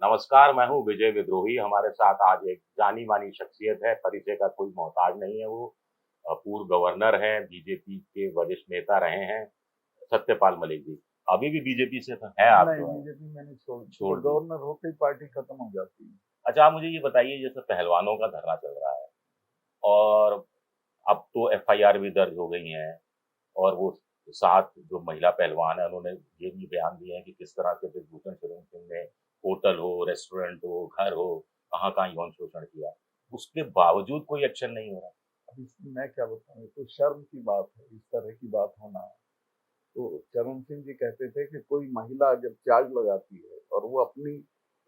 नमस्कार, मैं हूँ विजय विद्रोही। हमारे साथ आज एक जानी-मानी शख्सियत है, परिचय का कोई मोहताज नहीं है वो। पूर्व गवर्नर हैं, बीजेपी के वरिष्ठ नेता रहे हैं, सत्यपाल मलिक जी। अभी भी बीजेपी से तो हैं आप नहीं, जो है, बीजेपी मैंने छोड़ दी। छोड़ तो दी। गवर्नर होते ही पार्टी खत्म हो जाती है। अच्छा, आप मुझे ये बताइए जैसे पहलवानों का धरना चल रहा है और अब तो एफआईआर भी दर्ज हो गई हैं और वो 7 जो महिला पहलवान हैं उन्होंने ये भी बयान दिए हैं कि किस तरह से ब्रिजभूषण शरण सिंह ने होटल हो, रेस्टोरेंट हो, घर हो, कहाँ-कहाँ यौन शोषण किया। उसके बावजूद कोई एक्शन नहीं हो रहा। अब इसमें मैं क्या बताऊँ, ये तो शर्म की बात है, इस तरह की बात होना। तो चरण सिंह जी कहते थे कि कोई महिला जब चार्ज लगाती है और वो अपनी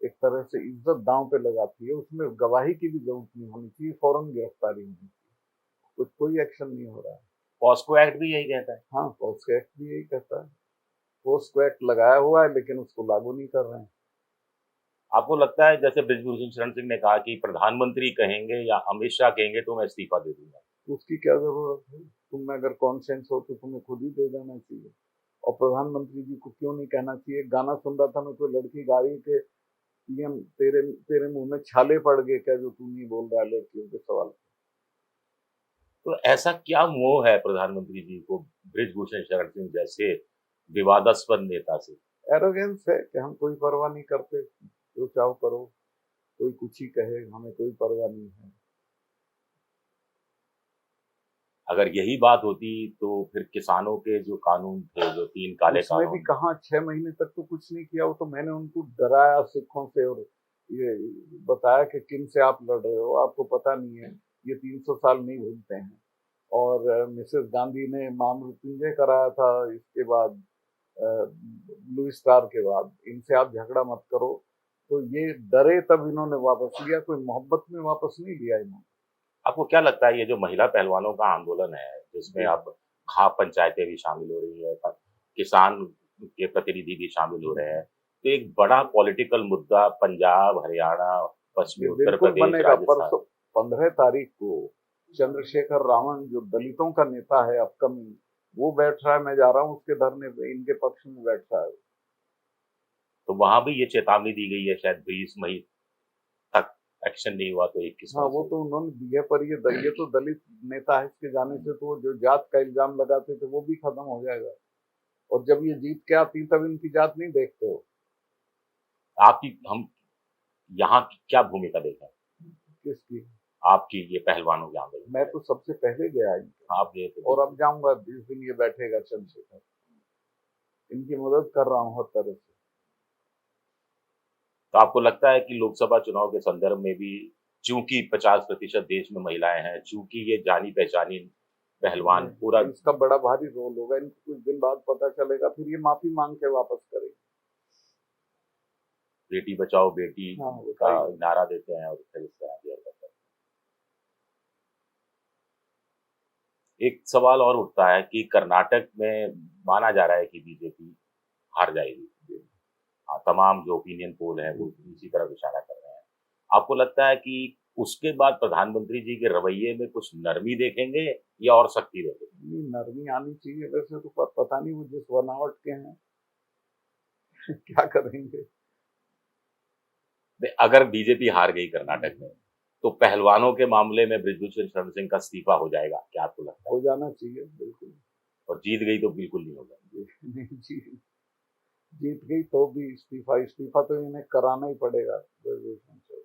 एक तरह से इज्जत दांव पे लगाती है, उसमें गवाही की भी जरूरत नहीं होनी चाहिए, फौरन गिरफ्तारी होनी चाहिए। कुछ कोई एक्शन नहीं हो रहा है। पॉस्को एक्ट भी यही कहता है। हाँ, पॉस्को एक्ट भी यही कहता है। पॉस्को एक्ट लगाया हुआ है लेकिन उसको लागू नहीं कर रहे हैं। आपको लगता है जैसे ब्रिजभूषण शरण सिंह ने कहा कि प्रधानमंत्री कहेंगे या अमित शाह कहेंगे तो मैं इस्तीफा दे दूँगा। तो उसकी क्या जरूरत है? तुम में अगर कॉन्सेंस हो तो तुम्हें खुद ही दे देना चाहिए। और प्रधानमंत्री जी को क्यों नहीं कहना चाहिए? गाना सुन रहा था मैं, कोई लड़की गा रही कि पीएम तेरे तेरे मुंह में छाले पड़ गए क्या जो तू नहीं बोल रहा है लड़कियों के सवाल पे? तो ऐसा क्या मोह है प्रधानमंत्री जी को ब्रिजभूषण शरण सिंह जैसे विवादास्पद नेता से? एरोगेंस है कि हम कोई परवाह नहीं करते, जो चाहो करो, कोई कुछ ही कहे, हमें कोई परवाह नहीं है। अगर यही बात होती तो फिर किसानों के जो कानून थे, जो 3 काले उसने भी कानून। कहा 6 महीने तक तो कुछ नहीं किया। वो तो मैंने उनको डराया सिखों से और ये बताया कि किन से आप लड़ रहे हो, आपको पता नहीं है, ये 300 साल नहीं भूलते हैं। और मिसेस गांधी ने महामृत्युंजय कराया था इसके बाद, ब्लू स्टार के बाद। इनसे आप झगड़ा मत करो। तो ये डरे तब इन्होंने वापस लिया, कोई मोहब्बत में वापस नहीं लिया इन्होंने। आपको क्या लगता है ये जो महिला पहलवानों का आंदोलन है, जिसमें जी। अब खाप पंचायतें भी शामिल हो रही है, किसान के प्रतिनिधि भी शामिल हो रहे हैं, तो एक बड़ा पॉलिटिकल मुद्दा पंजाब, हरियाणा, पश्चिमी ये उत्तर बिल्कुल प्रदेश, बनेगा। राजस्थान। परसों 15 तारीख को चंद्रशेखर रावण जो दलितों का नेता है अपकमिंग, वो बैठ रहा है। मैं जा रहा हूँ उसके धरने पे, इनके पक्ष में बैठ रहा है। तो वहाँ भी ये चेतावनी दी गई है शायद 20 मई तक एक्शन नहीं हुआ तो 21 हाँ, मई वो से। तो उन्होंने दी है, पर ये तो दलित नेता है, इसके जाने से तो वो जो जात का इल्जाम लगाते थे वो भी खत्म हो जाएगा। और जब ये जीत के आती तब इनकी जात नहीं देखते हो। आपकी हम यहाँ की क्या भूमिका देखें? किसकी? आपकी ये पहलवानों के आंदोलन मैं में? तो सबसे पहले गया इनके, आप गए थे और अब बिल्कुल। जाऊंगा जिस दिन ये बैठेगा चंद्रशेखर। इनकी मदद कर रहा हूँ हर तरह से। तो आपको लगता है कि लोकसभा चुनाव के संदर्भ में भी चूंकि 50% देश में महिलाएं हैं, चूंकि ये जानी पहचानी पहलवान पूरा नहीं, इसका बड़ा भारी रोल होगा। इनको कुछ दिन बाद पता चलेगा, फिर ये माफी मांग के वापस करेंगे। बेटी बचाओ बेटी हाँ, का बताइए। नारा देते हैं और फिर इस तरह की हरकत है। एक सवाल और उठता है कि कर्नाटक में माना जा रहा है कि बीजेपी हार जाएगी। तमाम जो ओपिनियन पोल है वो इसी तरफ इशारा कर रहे हैं। आपको लगता है कि उसके बाद प्रधानमंत्री जी के रवैये में कुछ नरमी देखेंगे या और सख्ती देखेंगे? नहीं, नरमी आनी चाहिए वैसे तो, पर पता नहीं वो जिस बनावट के हैं क्या करेंगे। अगर बीजेपी हार गई कर्नाटक में तो पहलवानों के मामले में बृजभूषण शरण सिंह का इस्तीफा हो जाएगा, क्या आपको लगता है? हो जाना चाहिए बिल्कुल। और जीत गई तो बिल्कुल नहीं होगा। नहीं, जीत गई तो भी इस्तीफा, इस्तीफा तो इन्हें कराना ही पड़ेगा ग्रेजुएशन से।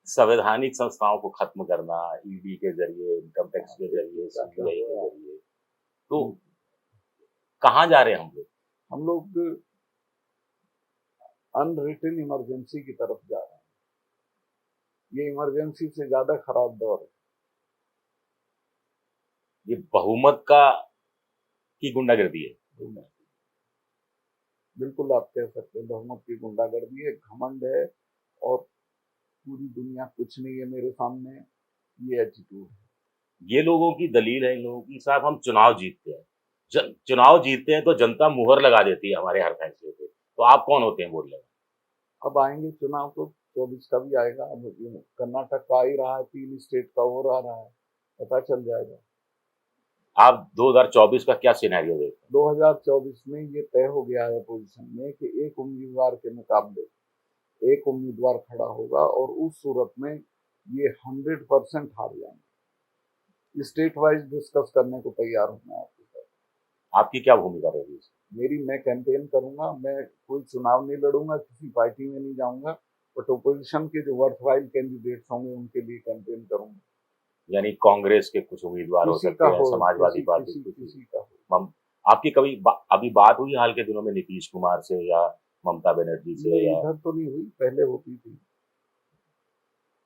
संवैधानिक संस्थाओं को खत्म करना, ईडी के जरिए, इनकम टैक्स हाँ, के देखिए जरिए, क्या क्या सीबीआई हो के रहा है। जरिए, तो कहाँ जा रहे हैं हम लोग? हम लोग अनरिटन इमरजेंसी की तरफ जा रहे हैं। ये इमरजेंसी से ज्यादा खराब दौर है। ये बहुमत का की गुंडागर्दी है। बिल्कुल आप कह सकते हैं बहुमत की गुंडागर्दी है, घमंड है। और पूरी दुनिया कुछ नहीं है मेरे सामने, ये एटीट्यूड है। ये लोगों की दलील है इन लोगों की, साहब हम चुनाव जीतते हैं। चुनाव जीतते हैं तो जनता मुहर लगा देती है हमारे हर फैसले पे। तो आप कौन होते हैं बोलने? अब आएंगे चुनाव तो 24 का भी आएगा। अब कर्नाटक का आ ही रहा है, 3 स्टेट का हो रहा है, पता चल जाएगा। आप 2024 का क्या सिनेरियो देखते हैं? 2024 में ये तय हो गया है पोजीशन में कि एक उम्मीदवार के मुकाबले एक उम्मीदवार खड़ा होगा और उस सूरत में ये 100% हार जाएंगे। स्टेट वाइज डिस्कस करने को तैयार हूँ मैं आपके साथ। आपकी क्या भूमिका रहेगी इसमें? मैं कैंपेन करूंगा, मैं कोई चुनाव नहीं लड़ूंगा, किसी पार्टी में नहीं जाऊंगा, बट ओपोजिशन के जो वर्थवाइल कैंडिडेट्स होंगे उनके लिए कैंपेन करूंगा। यानी कांग्रेस के कुछ उम्मीदवार हो किसी का सकते हैं, हो, समाजवादी पार्टी किसी कुछ किसी का हो। आपकी कभी अभी बात हुई हाल के दिनों में नीतीश कुमार से या ममता बनर्जी से? नहीं, या इधर तो नहीं हुई, पहले होती थी।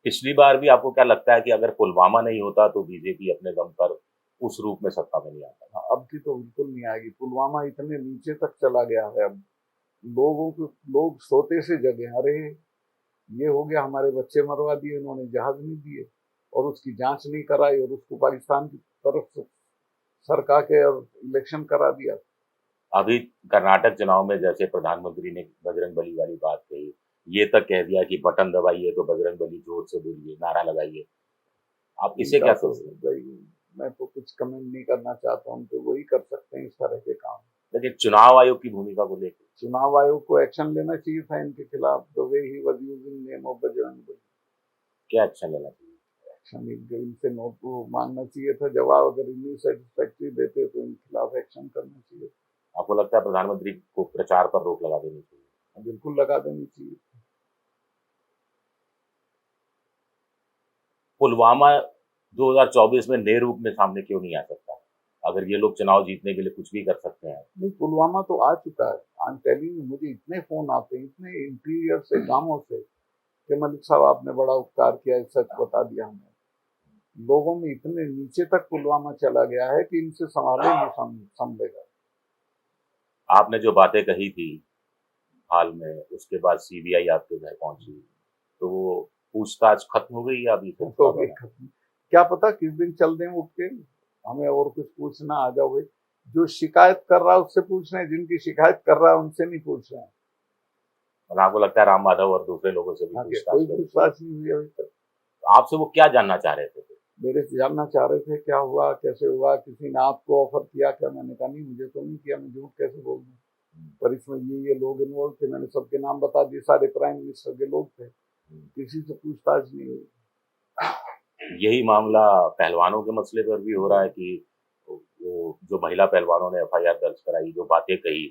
पिछली बार भी आपको क्या लगता है कि अगर पुलवामा नहीं होता तो बीजेपी अपने दम पर उस रूप में सत्ता में नहीं आता? हाँ, अब की तो बिल्कुल नहीं आएगी। पुलवामा इतने नीचे तक चला गया है, अब लोग सोते से जगे। अरे ये हो गया, हमारे बच्चे मरवा दिए उन्होंने, जहाज नहीं दिए और उसकी जांच नहीं कराई और उसको पाकिस्तान की तरफ से सरका के और इलेक्शन करा दिया। अभी कर्नाटक चुनाव में जैसे प्रधानमंत्री ने बजरंग बली वाली बात कही, ये तक कह दिया कि बटन दबाइए तो बजरंग बली जोर से बोलिए, नारा लगाइए। आप इसे इनका क्या तो सोचते हैं? भाई, मैं तो कुछ कमेंट नहीं करना चाहता हूँ, तो वही कर सकते हैं इस तरह के काम। लेकिन चुनाव आयोग की भूमिका को लेकर चुनाव आयोग को एक्शन लेना चाहिए था इनके खिलाफ, the way he was using name of Bajrang Bali. क्या एक्शन लेना चाहिए? एक्शन इनसे नोट मांगना चाहिए था, जवाब अगर इन्हीं सेटिस्फैक्ट्री देते तो इनके खिलाफ एक्शन करना चाहिए। आपको लगता है प्रधानमंत्री को प्रचार पर रोक लगा देनी चाहिए? बिल्कुल लगा देनी चाहिए। पुलवामा 2024 में नए रूप में सामने क्यों नहीं आ सकता? अगर ये लोग चुनाव जीतने के लिए कुछ भी कर सकते हैं। नहीं, पुलवामा तो आ चुका है। आई एम टेलिंग यू, मुझे इतने फोन आते हैं, इतने इंटीरियर से, गांवों से, कि मलिक साहब आपने बड़ा उपकार किया, सच बता दिया हमें। लोगों में इतने नीचे तक पुलवामा चला गया है कि इनसे संभाले नहीं संभलेगा। आपने जो बातें कही थी हाल में, उसके बाद सीबीआई आपके घर पहुंची, तो वो पूछताछ खत्म हो गई या अभी तक तो चल रहा है? क्या पता किस दिन चल दें उठ के, हमें और कुछ पूछना आ जाओगे। जो शिकायत कर रहा है उससे पूछ रहे हैं, जिनकी शिकायत कर रहा है उनसे नहीं पूछ रहे हैं। और आपको लगता है राम माधव और दूसरे लोगों से भी आगे पूछताछ कोई करें? पूछताछ नहीं हुई अभी तक। आपसे वो क्या जानना चाह रहे थे फिर? मेरे से जानना चाह रहे थे क्या हुआ, कैसे हुआ, किसी ने आपको ऑफर किया क्या? मैंने कहा नहीं, मुझे तो नहीं किया, मैं झूठ कैसे बोल दूं। पर इसमें ये लोग इन्वॉल्व थे, मैंने सबके नाम बता दिए, सारे प्राइम मिनिस्टर के लोग थे। किसी से पूछताछ नहीं हुई। यही मामला पहलवानों के मसले पर भी हो रहा है कि वो जो महिला पहलवानों ने एफआईआर दर्ज कराई, जो बातें कही,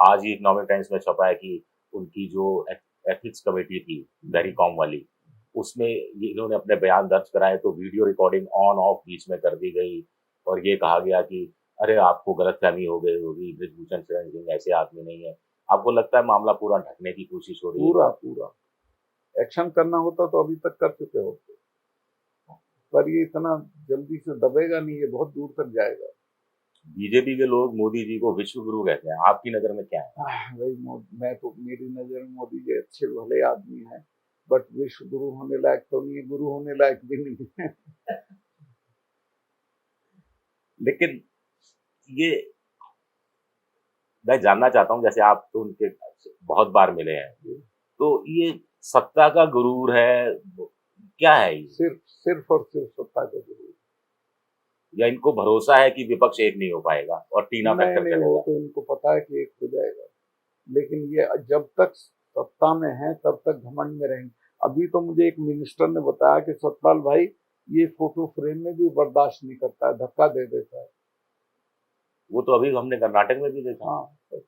आज ही इकोनॉमिक टाइम्स में छपा है कि उनकी जो एथिक्स कमेटी थी मैरी कॉम वाली, उसमें इन्होंने अपने बयान दर्ज कराए तो वीडियो रिकॉर्डिंग ऑन ऑफ बीच में कर दी गई और ये कहा गया कि अरे आपको गलतफहमी हो गई होगी, बृजभूषण शरण सिंह ऐसे आदमी नहीं है। आपको लगता है मामला पूरा ढकने की कोशिश हो रही है? पूरा पूरा एक्शन करना होता तो अभी तक कर चुके होते, पर ये इतना जल्दी से दबेगा नहीं, ये बहुत दूर तक जाएगा। बीजेपी के लोग मोदी जी को विश्व गुरु कहते हैं, आपकी नजर में क्या है? भाई मैं तो, मेरी नजर में मोदी जी अच्छे भले आदमी हैं, बट विश्व गुरु होने लायक तो नहीं, गुरु होने लायक भी नहीं है। लेकिन ये मैं जानना चाहता हूँ, जैसे आप तो उनके बहुत बार मिले हैं, तो ये सत्ता का गुरूर है, क्या है ये? सिर्फ और सिर्फ सत्ता का गुरु। या इनको भरोसा है कि विपक्ष एक नहीं हो पाएगा और टीना नहीं फैक्टर नहीं, वो चलेगा? तो इनको पता है कि एक हो जाएगा, लेकिन ये जब तक सत्ता में है तब तक घमंड में रहेंगे। अभी तो मुझे एक मिनिस्टर ने बताया कि सतपाल भाई, ये फोटो फ्रेम में भी बर्दाश्त नहीं करता है, धक्का दे देता है। वो तो अभी हमने कर्नाटक में भी देखा। हाँ,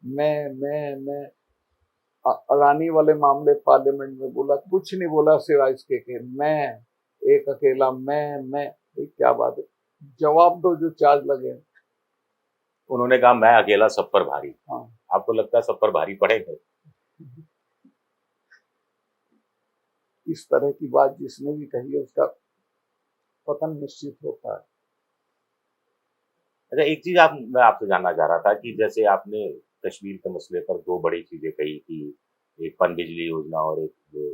मैं अडानी वाले मामले पार्लियामेंट में बोला, कुछ नहीं बोला सिवाय इसके कि मैं एक अकेला, मैं क्या बात है, जवाब दो जो चार्ज लगे। उन्होंने कहा मैं अकेला सब पर भारी। हाँ, आपको लगता है सब पर भारी पड़ेंगे? इस तरह की बात जिसने भी कही है उसका पतन निश्चित होता है। अच्छा, एक चीज मैं आपसे जानना चाह रहा था कि जैसे आपने कश्मीर के मसले पर दो बड़ी चीजें कही थी, एक पन बिजली योजना और एक जो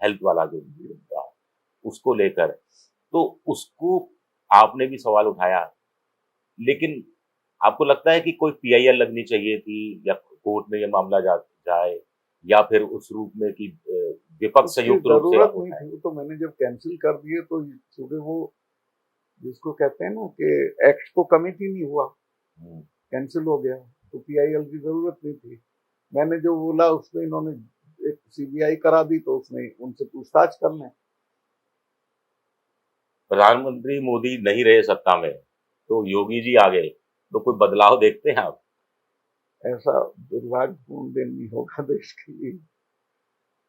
हेल्थ वाला जो था, उसको लेकर, तो उसको आपने भी सवाल उठाया, लेकिन आपको लगता है कि कोई पीआईएल लगनी चाहिए थी या कोर्ट में ये मामला जाए या फिर उस रूप में कि विपक्ष उसकी संयुक्त रूप से जरूरत नहीं उठाए? थी, तो मैंने जब कैंसिल कर दिए तो चूंकि वो जिसको कहते हैं ना कि एक्ट तो कमिट ही नहीं हुआ, हम्म। कैंसिल हो गया, तो पीआईएल की जरूरत नहीं थी। मैंने जो बोला उसमें इन्होंने एक सीबीआई करा दी, तो उसमें उनसे पूछताछ कर लें। प्रधानमंत्री मोदी नहीं रहे सत्ता में, तो योगी जी आ गए, तो कोई बदलाव देखते हैं आप? ऐसा दुर्भाग्यपूर्ण दिन नहीं होगा देश के लिए।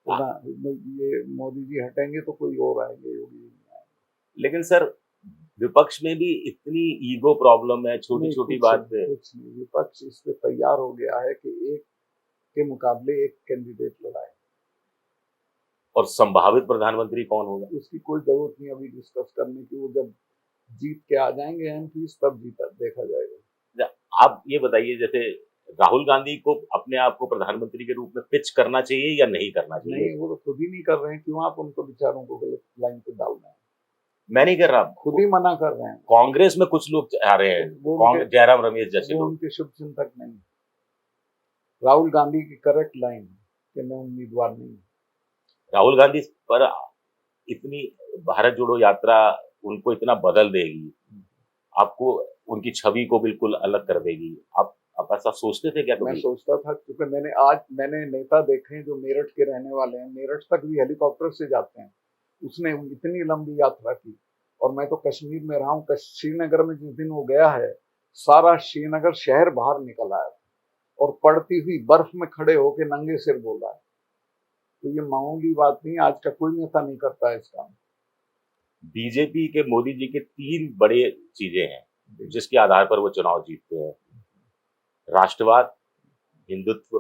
आ, ये मोदी जी हटेंगे तो कोई और आएंगे, योगी जी नहीं आएंगे। लेकिन सर, विपक्ष में भी इतनी ईगो प्रॉब्लम है छोटी नहीं, छोटी बात पे। कुछ नहीं, विपक्ष इस पे तैयार हो गया है कि एक के मुकाबले एक कैंडिडेट लड़ाए। और संभावित प्रधानमंत्री कौन होगा? उसकी कोई जरूरत नहीं अभी डिस्कस करने की, वो जब जीत के आ जाएंगे एमपीज तब जीता देखा जाएगा। आप ये बताइए, जैसे राहुल गांधी को अपने आप को प्रधानमंत्री के रूप में पिच करना चाहिए या नहीं करना चाहिए? नहीं, वो तो खुद ही नहीं कर रहे हैं, क्यों आप उनको विचारों को गलत लाइन पे डाल रहे हैं? मैं नहीं कर रहा, खुद ही मना कर रहे हैं। कांग्रेस में कुछ लोग आ रहे हैं, जयराम रमेश जैसे वो लोग। उनके शुभ चिंतक नहीं। राहुल गांधी की करेक्ट लाइन कि मैं उम्मीदवार नहीं। राहुल गांधी पर इतनी भारत जोड़ो यात्रा उनको इतना बदल देगी, आपको उनकी छवि को बिल्कुल अलग कर देगी। आप ऐसा सोचते थे क्या मैं कभी? सोचता था, क्योंकि मैंने नेता देखे हैं जो मेरठ के रहने वाले हैं, मेरठ तक भी हेलीकॉप्टर से जाते हैं। उसने इतनी लंबी यात्रा की। और मैं तो कश्मीर में रहा हूँ, श्रीनगर में जिस दिन वो गया है, सारा श्रीनगर शहर बाहर निकल आया और पड़ती हुई बर्फ में खड़े होकर नंगे सिर बोल रहा है। तो ये मामूली बात नहीं, आज का कोई नेता नहीं करता है इस काम। बीजेपी के मोदी जी के 3 बड़े चीजें हैं जिसके आधार पर वो चुनाव जीतते हैं: राष्ट्रवाद, हिंदुत्व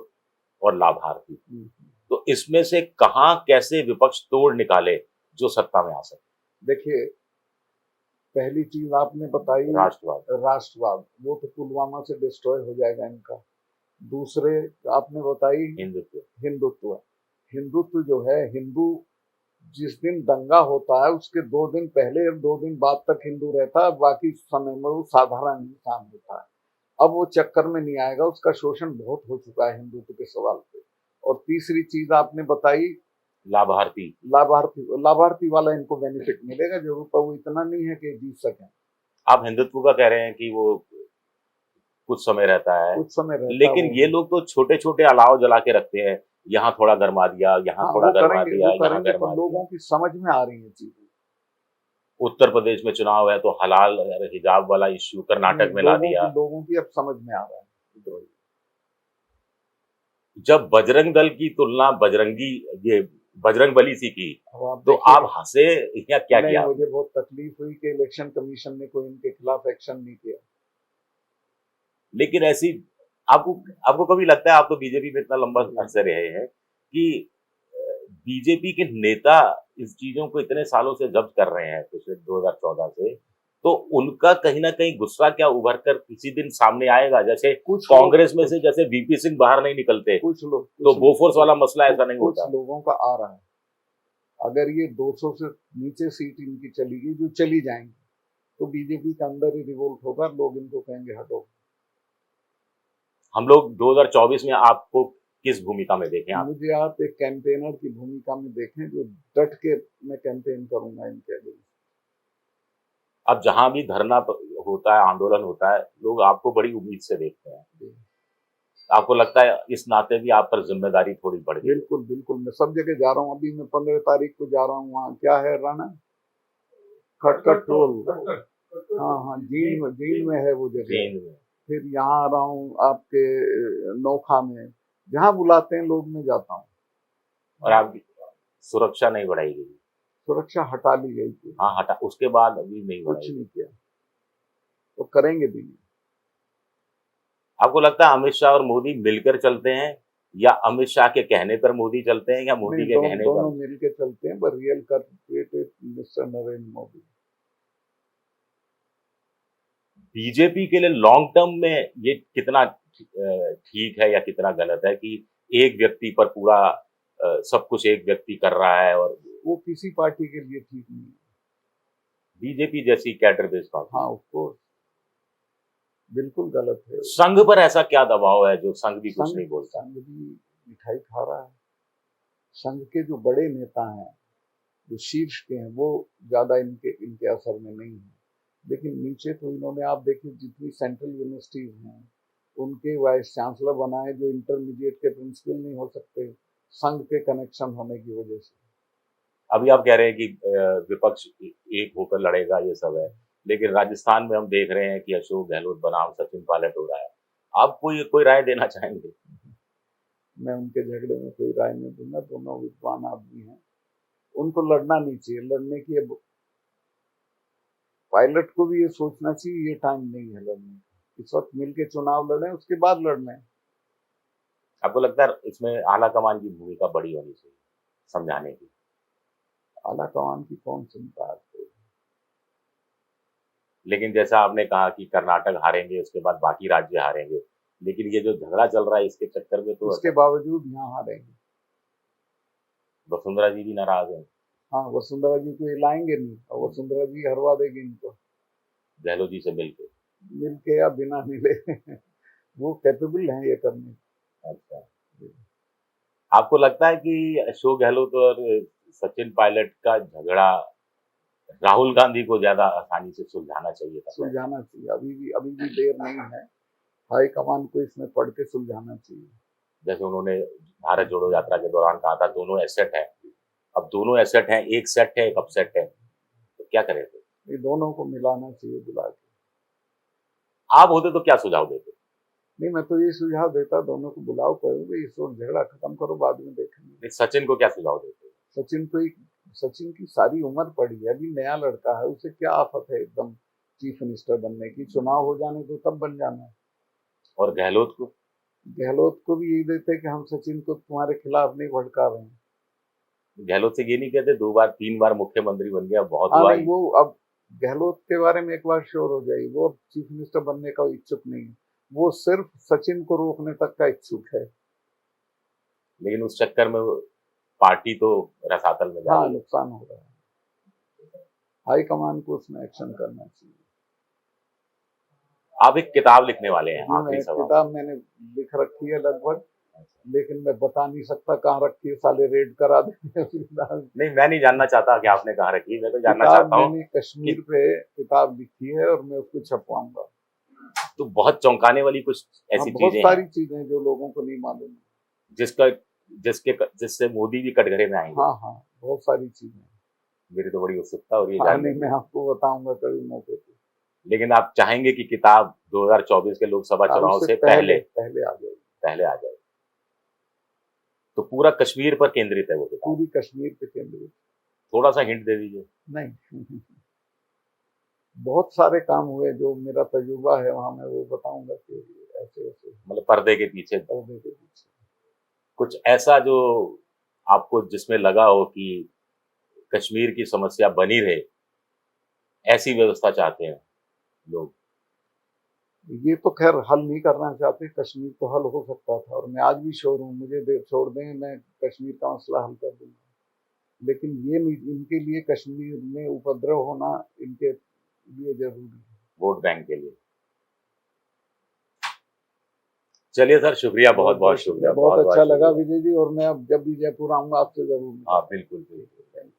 और लाभार्थी। तो इसमें से कहां कैसे विपक्ष तोड़ निकाले जो सत्ता में आ सके? देखिए, पहली चीज आपने बताई राष्ट्रवाद, वो तो पुलवामा से डिस्ट्रॉय हो जाएगा इनका। दूसरे आपने बताई हिंदुत्व। हिंदुत्व। हिंदुत्व जो है, हिंदू जिस दिन दंगा होता है उसके 2 दिन पहले और 2 दिन बाद तक हिंदू रहता है, बाकी समय में वो साधारण इंसान होता है। अब वो चक्कर में नहीं आएगा, उसका शोषण बहुत हो चुका है हिंदुत्व के सवाल पे। और तीसरी चीज आपने बताई लाभार्थी। लाभार्थी वाला इनको बेनिफिट मिलेगा जरूर, पर वो इतना नहीं है कि जीत सकें। आप हिंदुत्व का कह रहे हैं कि वो कुछ समय रहता है, कुछ समय रहता लेकिन है ये लोग तो छोटे छोटे अलाव जला के रखते हैं, यहाँ थोड़ा गरमा दिया, यहाँ हाँ, थोड़ा गरमा दिया, वो यहाँ करेंगे, गरमा पर दिया। लोगों की समझ में आ रही है चीजें। उत्तर प्रदेश में चुनाव है तो हलाल हिजाब वाला इश्यू कर्नाटक में ला दिया। लोगों की अब समझ में आ रहा है। जब बजरंग दल की तुलना ये बजरंग बली से की, अब तो आप हंसे या क्या नहीं, किया? मुझे बहुत तकलीफ हुई कि इलेक्शन कमीशन ने कोई इनके खिलाफ एक्शन नहीं किया। लेकिन ऐसी आपको आपको कभी लगता है, आप तो बीजेपी में इतना लंबा अरसे रहे हैं, कि बीजेपी के नेता इस चीजों को इतने सालों से जब्त कर रहे हैं पिछले 2014 से, तो उनका कहीं ना कहीं गुस्सा क्या उभर कर किसी दिन सामने आएगा? जैसे कुछ कांग्रेस में से जैसे वीपी सिंह बाहर नहीं निकलते, कुछ लोग तो बोफोर्स वाला मसला ऐसा नहीं होता। कुछ लोगों का आ रहा है। अगर ये 200 से नीचे सीट इनकी चली गई, जो चली जाएंगी, तो बीजेपी के अंदर ही रिवोल्ट होगा, लोग इनको कहेंगे हटो। हम लोग 2024 में आपको किस भूमिका में देखें? मुझे आप एक कैंपेनर की भूमिका में देखें, जो डट के मैं कैंपेन करूंगा इनके अगेंस्ट। अब जहां भी धरना होता है, आंदोलन होता है, लोग आपको बड़ी उम्मीद से देखते हैं। आपको लगता है इस नाते भी आप पर जिम्मेदारी थोड़ी बढ़ गई? बिल्कुल बिल्कुल, मैं सब जगह जा रहा हूँ। अभी मैं 15 तारीख को जा रहा हूँ, वहाँ क्या है राणा, खटखट टोल, हाँ हाँ, जींद में है वो जगह। फिर यहाँ आ रहा हूँ आपके नोखा में, जहाँ बुलाते हैं लोग, मैं जाता हूँ। और आपकी सुरक्षा नहीं बढ़ाई गई? सुरक्षा हटा ली गई थी। हाँ, हटा, उसके बाद अभी नहीं कुछ बढ़ाई? नहीं किया, तो करेंगे भी नहीं। आपको लगता है अमित शाह और मोदी मिलकर चलते हैं, या अमित शाह के कहने पर मोदी चलते हैं, या मोदी के कहने पर? दोनों मिलकर चलते हैं, पर real culprit mister Narendra Modi. BJP के लिए लॉन्ग टर्म में ये कितना ठीक है या कितना गलत है कि एक व्यक्ति पर पूरा सब कुछ एक व्यक्ति कर रहा है? और वो किसी पार्टी के लिए ठीक नहीं है। बीजेपी जैसी कैडर बेस्ड पार्टी, हाँ, उसको बिल्कुल गलत है। संघ पर ऐसा क्या दबाव है जो संघ भी कुछ नहीं बोलता? संघ भी मिठाई खा रहा है। संघ के जो बड़े नेता हैं, जो शीर्ष के हैं, वो ज्यादा इनके असर में नहीं है। लेकिन नीचे तो इन्होंने, आप देखिए जितनी सेंट्रल यूनिवर्सिटीज हैं उनके वाइस चांसलर बनाए जो इंटरमीडिएट के प्रिंसिपल नहीं हो सकते, संघ के कनेक्शन होने की वजह से। अभी आप कह रहे हैं कि विपक्ष एक होकर लड़ेगा, ये सब है, लेकिन राजस्थान में हम देख रहे हैं कि अशोक गहलोत बनाम सचिन पायलट हो रहा है। आप कोई कोई राय देना चाहेंगे? मैं उनके झगड़े में कोई राय नहीं दूंगा, दोनों विद्वान आदमी हैं, उनको लड़ना नहीं चाहिए। लड़ने की अब पायलट को भी ये सोचना चाहिए ये टाइम नहीं है लड़ने का। इस वक्त मिलके चुनाव लड़ें, उसके बाद लड़ने। आपको लगता है इसमें आला कमान की भूमिका बड़ी होनी चाहिए समझाने की? आला कमान की कौन सुनता है आजकल? लेकिन जैसा आपने कहा कि कर्नाटक हारेंगे, उसके बाद बाकी राज्य हारेंगे, लेकिन ये जो झगड़ा चल रहा है इसके चक्कर में तो उसके बावजूद यहाँ हारेंगे। वसुंधरा जी भी नाराज हैं। हाँ, वसुंधरा जी को ये लाएंगे नहीं, और वसुंधरा जी हरवा देगी इनको गहलोत जी से मिलके। मिलके या बिना मिले। वो कैपेबल हैं ये करने। अच्छा, आपको लगता है कि अशोक गहलोत और सचिन पायलट का झगड़ा राहुल गांधी को ज्यादा आसानी से सुलझाना चाहिए था? सुलझाना चाहिए, अभी भी देर नहीं है। हाई कमान को इसमें पढ़ के सुलझाना चाहिए। जैसे उन्होंने भारत जोड़ो यात्रा के दौरान कहा था दोनों एसेट हैं, अब दोनों एसेट हैं, एक सेट है एक अपसेट है, तो क्या करें फिर? ये दोनों को मिलाना चाहिए बुला के। आप होते तो क्या सुझाव देते? नहीं, मैं तो ये सुझाव देता, दोनों को बुलाओ, करोगे इस वक्त झगड़ा खत्म करो, बाद में देखेंगे। सचिन को क्या सुझाव देते? सचिन को सचिन की सारी उम्र पड़ी है, अभी नया लड़का है, उसे क्या आफत है एकदम चीफ मिनिस्टर बनने की? चुनाव हो जाने तो तब बन जाना है। और गहलोत को? गहलोत को भी यही देते कि हम सचिन को तुम्हारे खिलाफ नहीं भड़का रहे हैं। गहलोत से ये नहीं कहते 2 बार 3 बार मुख्यमंत्री बन गया, बहुत हाँ हुआ नहीं, वो अब गहलोत के बारे में एक बार श्योर हो जाएगी, वो अब चीफ मिनिस्टर बनने का इच्छुक नहीं है, वो सिर्फ सचिन को रोकने तक का इच्छुक है। लेकिन उस चक्कर में पार्टी तो रसातल में जा हाँ, रही है। नुकसान हो रहा है। हाईकमान को उसमें एक्शन करना चाहिए। आप एक किताब लिखने वाले हैं, जी, मैं आखिरी सवाल। किताब मैंने लिख रखी है लगभग, लेकिन मैं बता नहीं सकता कहाँ रखी है, साले रेड करा देंगे उस किताब। नहीं, मैं नहीं जानना चाहता कि आपने कहाँ रखी है, मैं तो जानना किताब चाहता हूँ मैंने कश्मीर पे किताब लिखी है और मैं उसको छपवाऊंगा। तो बहुत चौंकाने वाली कुछ हाँ, ऐसी बहुत चीजें सारी हैं चीजें जो लोगों को नहीं मालूम है। जिसका जिससे मोदी भी कटघरे में आएंगे। हाँ हाँ, बहुत सारी चीजें। मेरी तो बड़ी उत्सुकता हो रही है हाँ जानने नहीं, की। मैं आपको बताऊंगा कभी मौके पे। लेकिन आप चाहेंगे कि किताब 2024 के लोकसभा हाँ, चुनाव उससे से पहले आ जाएगी। पहले आ जाए, तो पूरा कश्मीर पर केंद्रित है वो किताब? पूरी कश्मीर पे केंद्रित। थोड़ा सा हिंट दे दीजिए। नहीं। बहुत सारे काम हुए, जो मेरा तजुर्बा है वहां, मैं वो बताऊंगा कि ऐसे ऐसे मतलब पर्दे के पीछे पर्दे के पीछे। कुछ ऐसा जो आपको जिसमें लगा हो कि कश्मीर की समस्या बनी रहे, ऐसी व्यवस्था चाहते हैं लोग? ये तो खैर हल नहीं करना चाहते, कश्मीर तो हल हो सकता था, और मैं आज भी श्योर हूँ, मुझे छोड़ दें, मैं कश्मीर का मसला हल कर दूंगा। लेकिन ये नहीं, इनके लिए कश्मीर में उपद्रव होना इनके लिए जरूरी है, वोट बैंक के लिए। चलिए सर, शुक्रिया, बहुत बहुत शुक्रिया। बहुत अच्छा लगा विजय जी, और मैं अब जब भी जयपुर आऊंगा आपसे जरूर। हाँ बिल्कुल बिल्कुल।